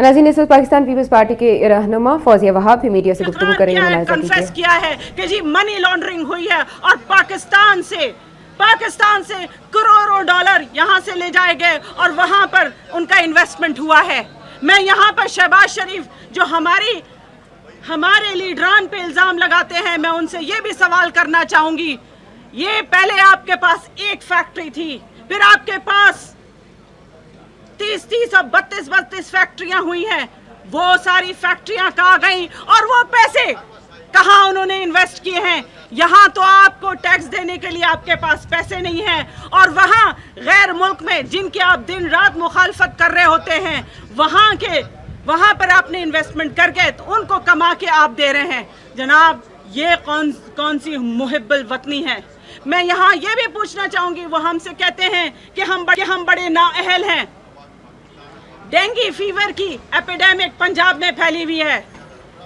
नाज़रीन, इस वक्त पाकिस्तान पीपल्स पार्टी के रहनुमा फौजिया वहाब भी मीडिया से गुफ्तगू करेंगे। कन्फेस किया है कि जी मनी लॉन्ड्रिंग हुई है और पाकिस्तान से करोड़ों डॉलर यहाँ से ले जाए गए और वहाँ पर उनका इन्वेस्टमेंट हुआ है। मैं यहाँ पर शहबाज शरीफ जो हमारे लीडरान पे इल्ज़ाम लगाते हैं, मैं उनसे ये भी सवाल करना चाहूँगी, ये पहले आपके पास एक फैक्ट्री थी, फिर आपके पास 30 और 32 फैक्ट्रियां हुई हैं। वो सारी फैक्ट्रियां कहाँ गई और वो पैसे कहाँ उन्होंने इन्वेस्ट किए हैं? यहाँ तो आपको टैक्स देने के लिए आपके पास पैसे नहीं हैं और वहाँ गैर मुल्क में जिनकी आप दिन रात मुखालफत कर रहे होते हैं, वहाँ पर आपने इन्वेस्टमेंट करके तो उनको कमा के आप दे रहे हैं। जनाब, ये कौन सी मुहिब्बुल वतनी है? मैं यहाँ ये भी पूछना चाहूँगी, वो हमसे कहते हैं कि हम बड़े नाअहल हैं। डेंगू फीवर की एपिडेमिक पंजाब में फैली हुई है,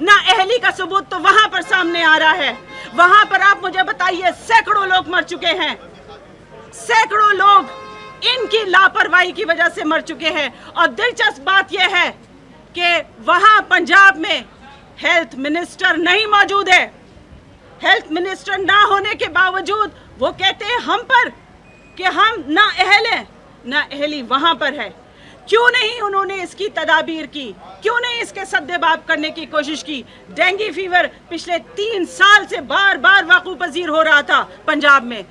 ना अहली का सबूत तो वहां पर सामने आ रहा है। वहां पर आप मुझे बताइए, सैकड़ों लोग मर चुके हैं, सैकड़ों लोग इनकी लापरवाही की वजह से मर चुके हैं। और दिलचस्प बात यह है कि वहां पंजाब में हेल्थ मिनिस्टर नहीं मौजूद है। हेल्थ मिनिस्टर ना होने के बावजूद वो कहते हैं हम पर कि हम ना अहल हैं, ना अहली वहां पर है। क्यों नहीं उन्होंने इसकी तदाबीर की? क्यों नहीं इसके सद्देबाब करने की कोशिश की? डेंगू फीवर पिछले 3 साल से बार बार वाक़ू पजीर हो रहा था पंजाब में,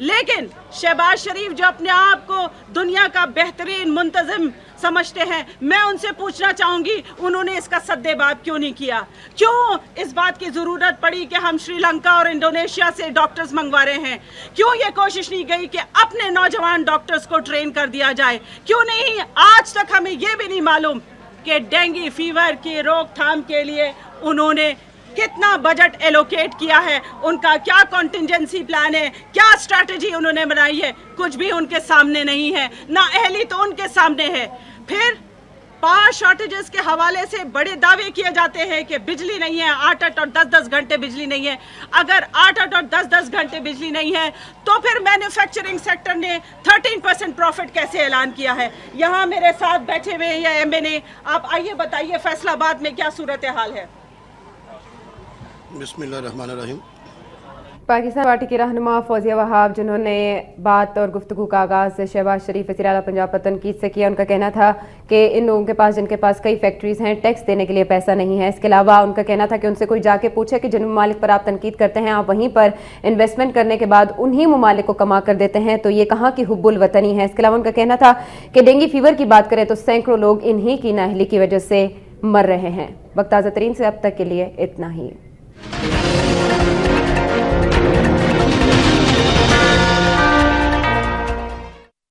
लेकिन शहबाज शरीफ जो अपने आप को दुनिया का बेहतरीन मुंतज़िम समझते हैं, मैं उनसे पूछना चाहूँगी, उन्होंने इसका सद्देबाब क्यों नहीं किया? क्यों इस बात की ज़रूरत पड़ी कि हम श्रीलंका और इंडोनेशिया से डॉक्टर्स मंगवा रहे हैं? क्यों ये कोशिश नहीं गई कि अपने नौजवान डॉक्टर्स को ट्रेन कर दिया जाए? क्यों नहीं आज तक हमें ये भी नहीं मालूम कि डेंगू फीवर की रोकथाम के लिए उन्होंने कितना बजट एलोकेट किया है, उनका क्या कॉन्टिंजेंसी प्लान है, क्या स्ट्रैटेजी उन्होंने बनाई है? कुछ भी उनके सामने नहीं है, ना अहली तो उनके सामने है। फिर पावर शॉर्टेजेस के हवाले से बड़े दावे किए जाते हैं कि बिजली नहीं है, 8 और 10 घंटे बिजली नहीं है। अगर 8 और 10 घंटे बिजली नहीं है तो फिर मैन्युफैक्चरिंग सेक्टर ने 13% प्रॉफिट कैसे ऐलान किया है? यहाँ मेरे साथ बैठे हुए हैं या MNA, आप आइए बताइए फैसलाबाद में क्या सूरत हाल है? बिस्मिल्लाहिर्रहमानिर्रहीम। पाकिस्तान पार्टी के रहनुमा फौजिया वहाब, जिन्होंने बात और गुफ्तगू का आगाज़ शहबाज शरीफ वज़ीर आला पंजाब पर तनकीद से किया, उनका कहना था कि इन लोगों के पास, जिनके पास कई फैक्ट्रीज हैं, टैक्स देने के लिए पैसा नहीं है। इसके अलावा उनका कहना था कि उनसे कोई जाके पूछे कि जिन ममालिक पर आप तनकीद करते हैं, आप वहीं पर इन्वेस्टमेंट करने के बाद उन्हीं ममालिक को कमा कर देते हैं, तो ये कहाँ की हुब्बुल वतनी है? इसके अलावा उनका कहना था कि डेंगू फीवर की बात करें तो सैकड़ों लोग इन्हीं की नाअहली की वजह से मर रहे हैं। वक्त ताज़ा तरीन से अब तक के लिए इतना ही।